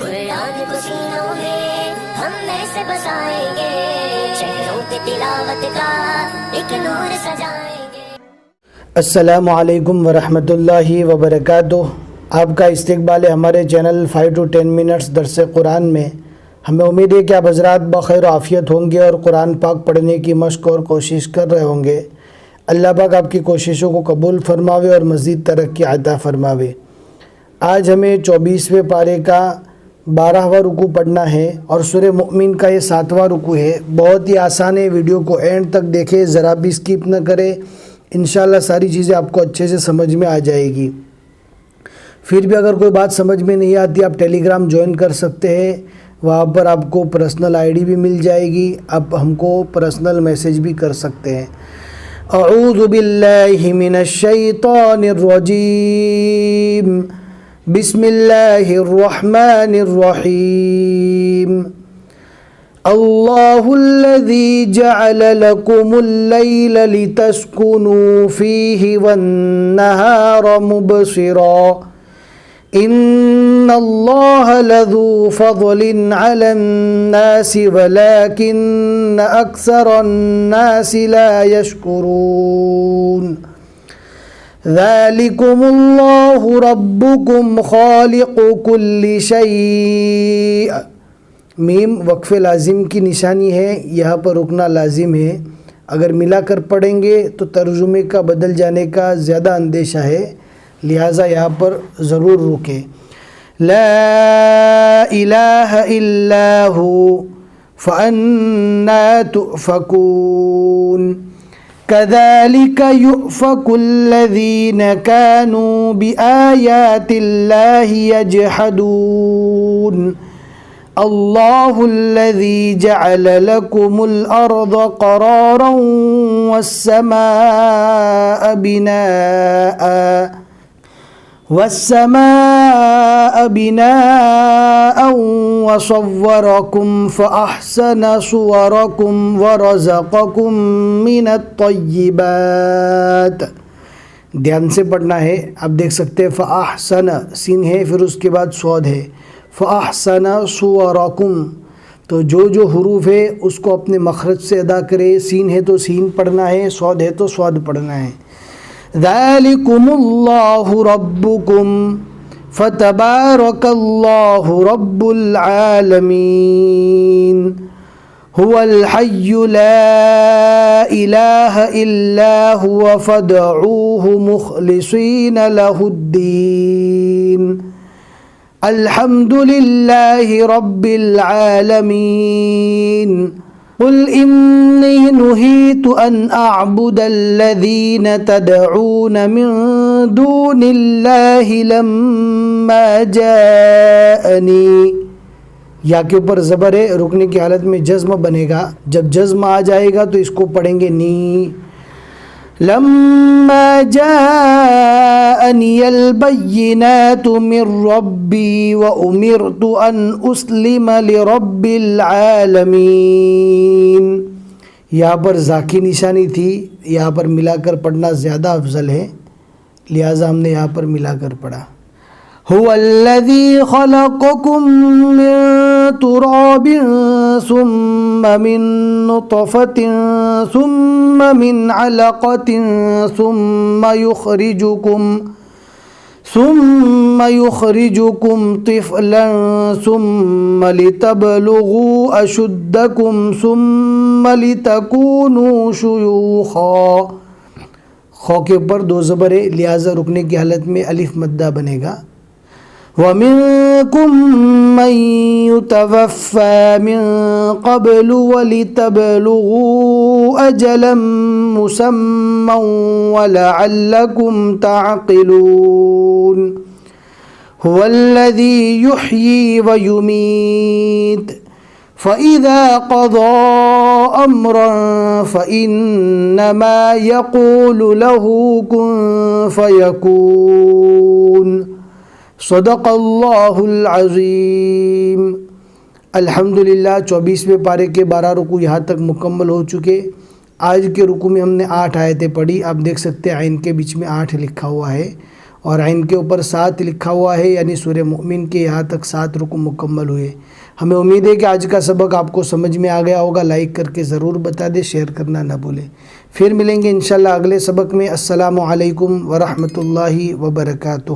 कुरान को सीनों में हम ऐसे बसाएंगे, शहरों पे तिलावत का एक नूर सजाएंगे। अस्सलामु अलैकुम वरहमतुल्लाहि वबरकातुह। आपका इस्तकबाल है हमारे चैनल 5 to 10 मिनट्स दर्स कुरान में। हमें उम्मीद है कि आप हज़रात बखैर आफ़ियत होंगे और कुरान पाक पढ़ने की मश्क और कोशिश कर रहे होंगे। अल्लाह पाक आपकी कोशिशों को कबूल फरमावे और मज़ीद तरक्की अता फरमावे। आज हमें 24वें पारे का 12वां रुकू पढ़ना है और सूरह मुमिन का ये 7वां रुकू है। बहुत ही आसान है, वीडियो को एंड तक देखें, ज़रा भी स्किप न करें। इंशाल्लाह सारी चीज़ें आपको अच्छे से समझ में आ जाएगी। फिर भी अगर कोई बात समझ में नहीं आती, आप टेलीग्राम ज्वाइन कर सकते हैं, वहाँ पर आपको पर्सनल आईडी भी मिल जाएगी, आप हमको पर्सनल मैसेज भी कर सकते हैं। अऊज़ु बिल्लाहि मिनश शैतानिर रजीम, बिस्मिल्लाहिर रहमानिर रहीम। अल्लाहुल्लज़ी जअल लकुमुल लैल लितस्कुनू फीहि वन्नहार मुबसिरा, इन्नल्लाह लज़ू फ़ज़लिन अलन्नासि वलाकिन्न अक्सरन्नासि ला यश्कुरून। ज़ालिकुमुल्लाहु रब्बुकुम ख़ालिक़ु कुल्लि शैअ। मीम वक्फ़े लाजिम की निशानी है, यहाँ पर रुकना लाजिम है। अगर मिलाकर पढ़ेंगे तो तर्जुमे का बदल जाने का ज़्यादा अंदेशा है, लिहाजा यहाँ पर ज़रूर रुके। ला इलाहा इल्ला हु फ़अन्ना तुफ़कून, कज़ालिक युफ़कुल्लज़ीन कानू बिआयातिल्लाहि यजहदून। अल्लाहुल्लज़ी जअल लकुमुल अर्ज़ क़रारन वस्समाअ बिनाअन वसव्वरकुम फ़अहसन सुवरकुम वरज़क़कुम मिनत तय्यिबात। ध्यान से पढ़ना है। आप देख सकते हैं फ़अहसन सीन है, फिर उसके बाद स्वाद है। फ़अहसन सुवरकुम, तो जो हुरूफ है उसको अपने मखरज से अदा करे। सीन है तो सीन पढ़ना है, स्वाद है तो स्वाद पढ़ना है। ज़ालिकुमुल्लाहु रब्बुकुम फ़तबारकल्लाहु रब्बुल आलमीन। हुवल हय्यु ला इलाहा इल्ला हुवा फ़दऊहु मुख़लिसीन लहुद्दीन। अल्हम्दुलिल्लाहि रब्बिल आलमीन। कुल इन्नी नुहीतु अन अअबुदल्लज़ीन तदऊन मिन दूनिल्लाहि लम्मा जाअनी। या के ऊपर ज़बर है, रुकने की हालत में जज़्म बनेगा। जब जज़्म आ जाएगा तो इसको पढ़ेंगे नी। लम्मा जाअनियल बय्यिनातु मिर रब्बी व उमिरतु अन उस्लिम लिरब्बिल आलमीन। यहाँ पर ज़ा की निशानी थी, यहाँ पर मिलाकर पढ़ना ज़्यादा अफजल है, लिहाजा हमने यहाँ पर मिलाकर पढ़ा। हुवल्लज़ी ख़लक़कुम मिन तुराबिन सुम्मा मिन नुत्फ़तिन सुम्मा मिन अलक़तिन सुम्मा युख़रिजुकुम तिफ़लन सुम्मा लितबलुगू अशुद्दकुम सुम्मा लितकूनू शुयूख़ा। खौ के ऊपर दो ज़बर है, लिहाजा रुकने की हालत में अलिफ मद्दा बनेगा। वमिनकुम मन युतवफ़्फ़ा मिन क़ब्लु वलितबलुगू अजलन मुसम्मन वलअल्लकुम तअक़िलून। हुवल्लज़ी युह्यी व युमीत, फ़इज़ा क़ज़ा अम्रन फ़इन्नमा यक़ूलु लहू कुन फ़यकून। सदक़ल्लाहुल अज़ीम। अल्हम्दुलिल्लाह 24वें पारे के 12 रुकू यहाँ तक मुकम्मल हो चुके। आज के रुकू में हमने 8 आयतें पढ़ी। आप देख सकते हैं आइन के बीच में 8 लिखा हुआ है اور عین کے اوپر 7 لکھا ہوا ہے، یعنی سورہ مؤمن کے یہاں تک 7 رکوع مکمل ہوئے۔ ہمیں امید ہے کہ آج کا سبق آپ کو سمجھ میں آ گیا ہوگا۔ لائک کر کے ضرور بتا دیں، شیئر کرنا نہ بھولیں۔ پھر ملیں گے انشاءاللہ اگلے سبق میں۔ السلام علیکم ورحمۃ اللہ وبرکاتہ۔